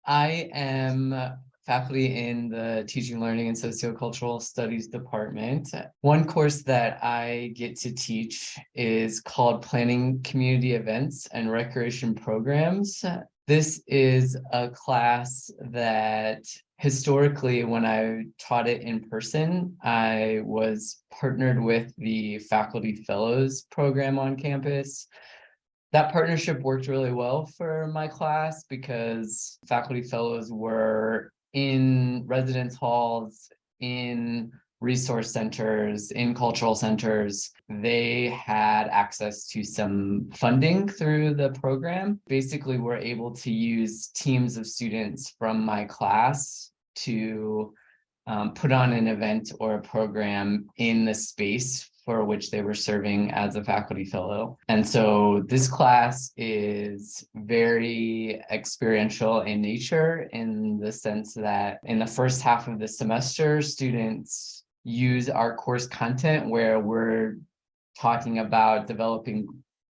I am faculty in the Teaching, Learning, and Sociocultural Studies department. One course that I get to teach is called Planning Community Events and Recreation Programs. This is a class that historically, when I taught it in person, I was partnered with the Faculty Fellows program on campus. That partnership worked really well for my class because faculty fellows were in residence halls, in resource centers, in cultural centers. They had access to some funding through the program. Basically, we're able to use teams of students from my class to put on an event or a program in the space for which they were serving as a faculty fellow. And so this class is very experiential in nature, in the sense that in the first half of the semester, students use our course content where we're talking about developing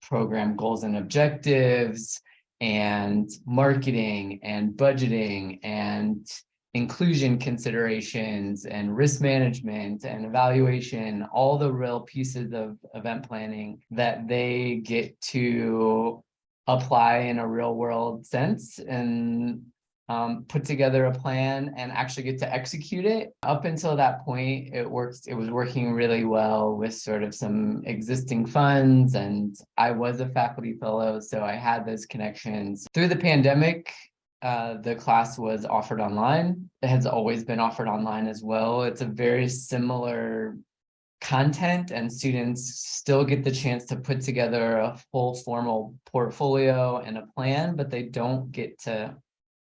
program goals and objectives and marketing and budgeting and inclusion considerations and risk management and evaluation, all the real pieces of event planning that they get to apply in a real world sense and put together a plan and actually get to execute it. Up until that point, it was working really well with sort of some existing funds, and I was a faculty fellow, so I had those connections. Through the pandemic, the class was offered online. It has always been offered online as well. It's a very similar content, and students still get the chance to put together a full formal portfolio and a plan, but they don't get to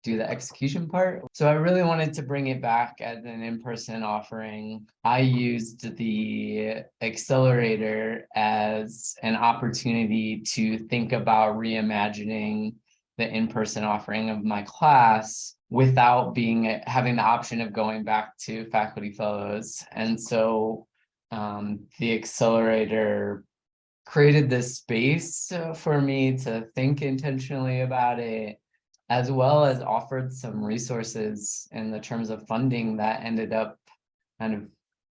do the execution part. So I really wanted to bring it back as an in-person offering. I used the Accelerator as an opportunity to think about reimagining the in-person offering of my class without having the option of going back to faculty fellows. And so the Accelerator created this space for me to think intentionally about it, as well as offered some resources in the terms of funding that ended up kind of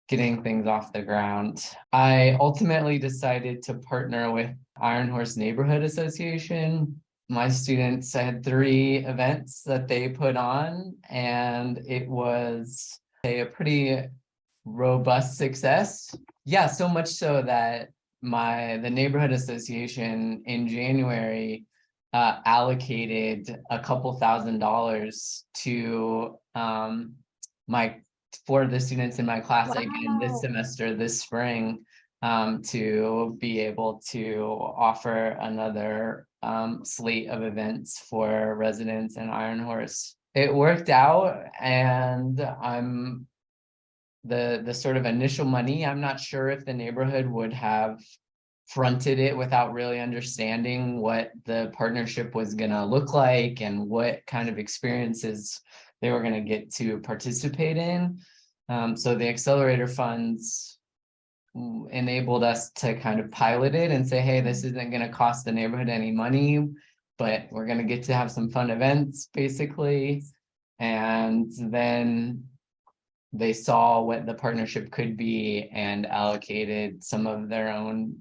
getting things off the ground. I ultimately decided to partner with Iron Horse Neighborhood Association. My students, I had 3 events that they put on, and it was a pretty robust success. Yeah, so much so that the neighborhood association in January allocated a couple $1,000 to for the students in my class again this semester, this spring, to be able to offer another slate of events for residents in Iron Horse. It worked out, and the sort of initial money, I'm not sure if the neighborhood would have fronted it without really understanding what the partnership was going to look like and what kind of experiences they were going to get to participate in. So the Accelerator funds enabled us to kind of pilot it and say, hey, this isn't going to cost the neighborhood any money, but we're going to get to have some fun events, basically. And then they saw what the partnership could be and allocated some of their own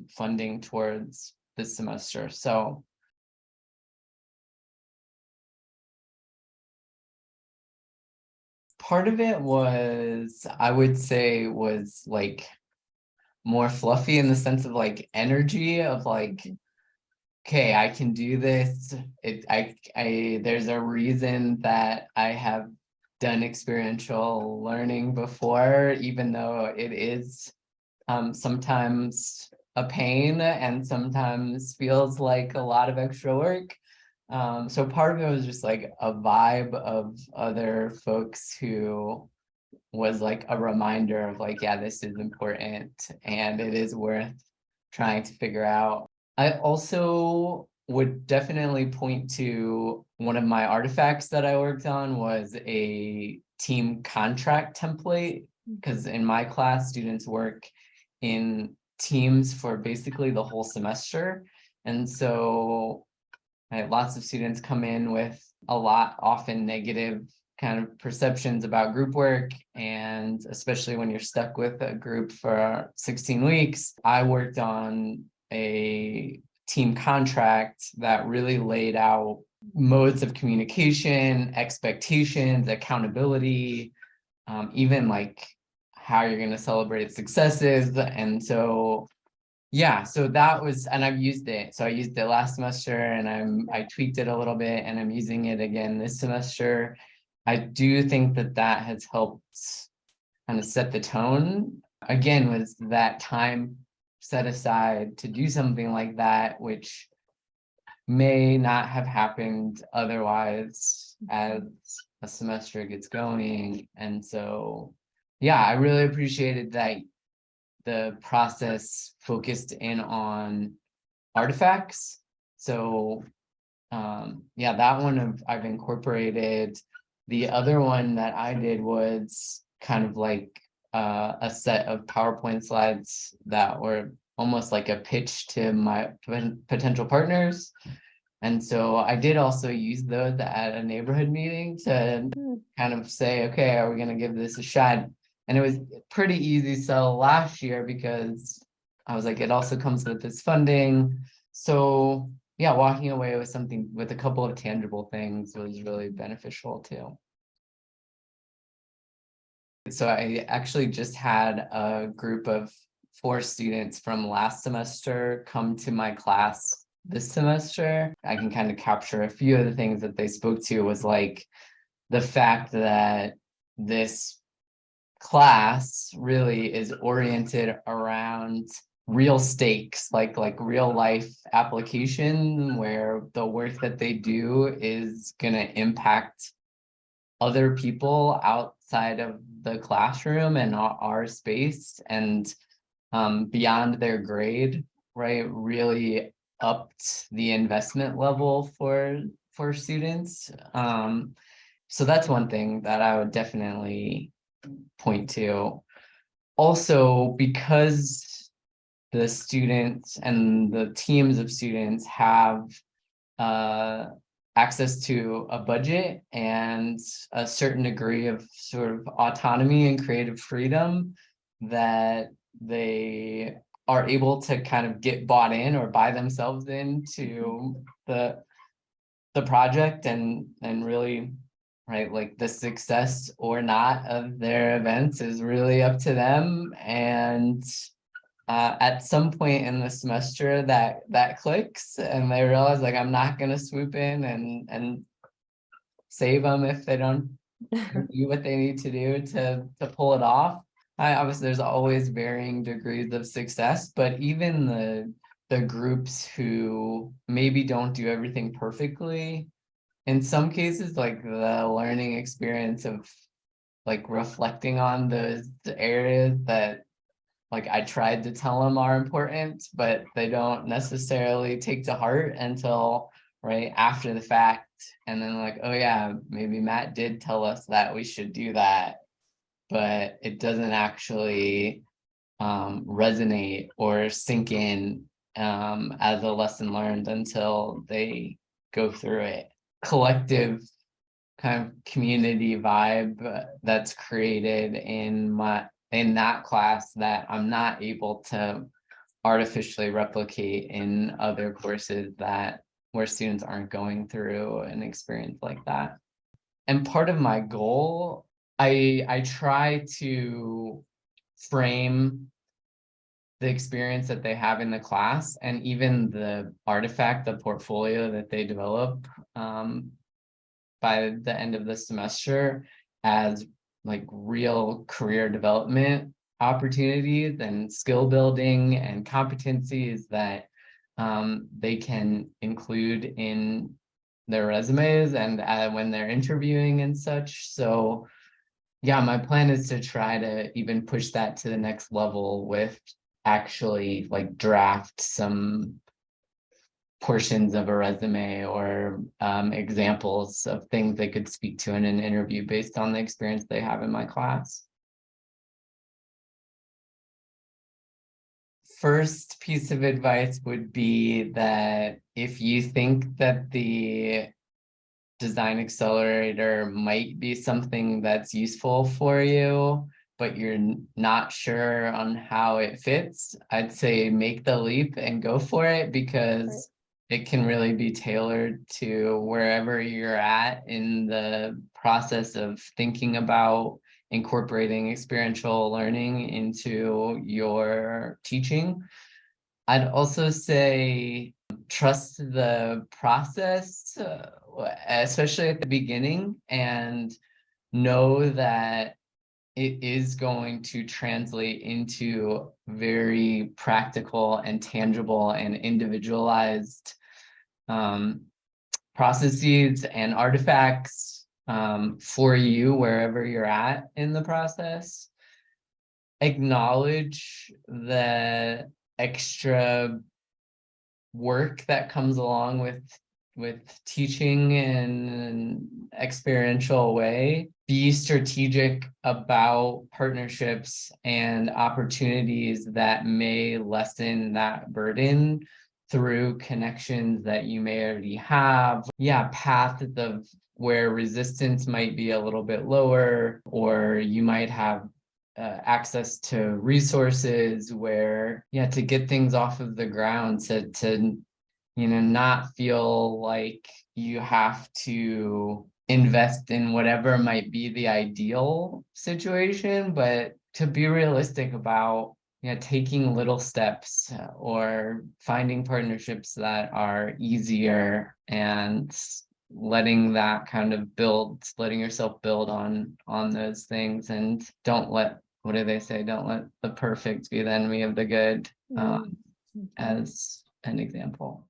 funding towards this semester. So part of it was, I would say, was like more fluffy in the sense of like energy of like, okay, I can do this. There's a reason that I have done experiential learning before, even though it is sometimes a pain and sometimes feels like a lot of extra work. So part of it was just like a vibe of other folks who was like a reminder of like, yeah, this is important and it is worth trying to figure out. I also would definitely point to one of my artifacts that I worked on was a team contract template, because in my class, students work in teams for basically the whole semester. And so Right? Lots of students come in with a lot, often negative kind of perceptions about group work. And especially when you're stuck with a group for 16 weeks, I worked on a team contract that really laid out modes of communication, expectations, accountability, even like how you're going to celebrate successes. And so yeah, so that was, and I've used it. So I used it last semester and I tweaked it a little bit and I'm using it again this semester. I do think that that has helped kind of set the tone. Again, was that time set aside to do something like that, which may not have happened otherwise as a semester gets going. And so, yeah, I really appreciated that the process focused in on artifacts. So yeah, that one I've incorporated. The other one that I did was kind of like a set of PowerPoint slides that were almost like a pitch to my potential partners. And so I did also use those at a neighborhood meeting to kind of say, okay, are we going to give this a shot? And it was pretty easy sell last year because I was like, it also comes with this funding. So yeah, walking away with something with a couple of tangible things was really beneficial too. So I actually just had a group of 4 students from last semester come to my class this semester. I can kind of capture a few of the things that they spoke to was like the fact that this class really is oriented around real stakes, like real life application where the work that they do is going to impact other people outside of the classroom and our space and beyond their grade, right? Really upped the investment level for students. So that's one thing that I would definitely point to. Also, because the students and the teams of students have access to a budget and a certain degree of sort of autonomy and creative freedom, that they are able to kind of get bought in or buy themselves into the project and really, right, like the success or not of their events is really up to them. And at some point in the semester that clicks and they realize like I'm not going to swoop in and save them if they don't do what they need to do to pull it off. Obviously there's always varying degrees of success, but even the groups who maybe don't do everything perfectly, in some cases like the learning experience of like reflecting on those areas that like I tried to tell them are important, but they don't necessarily take to heart until right after the fact. And then like, oh yeah, maybe Matt did tell us that we should do that, but it doesn't actually resonate or sink in as a lesson learned until they go through it. Collective kind of community vibe that's created in that class that I'm not able to artificially replicate in other courses that where students aren't going through an experience like that. And part of my goal, I try to frame the experience that they have in the class and even the artifact, the portfolio that they develop by the end of the semester as like real career development opportunities and skill building and competencies that they can include in their resumes and when they're interviewing and such. So yeah, my plan is to try to even push that to the next level with actually like draft some portions of a resume or examples of things they could speak to in an interview based on the experience they have in my class. first piece of advice would be that if you think that the design accelerator might be something that's useful for you, but you're not sure on how it fits, I'd say make the leap and go for it, because it can really be tailored to wherever you're at in the process of thinking about incorporating experiential learning into your teaching. I'd also say trust the process, especially at the beginning, and know that it is going to translate into very practical and tangible and individualized processes and artifacts for you wherever you're at in the process. Acknowledge the extra work that comes along with teaching in an experiential way. Be strategic about partnerships and opportunities that may lessen that burden through connections that you may already have. Yeah, paths of where resistance might be a little bit lower, or you might have access to resources where, yeah, to get things off of the ground, to not feel like you have to invest in whatever might be the ideal situation, but to be realistic about taking little steps or finding partnerships that are easier, and letting that kind of letting yourself build on those things. And don't let, what do they say, don't let the perfect be the enemy of the good, as an example.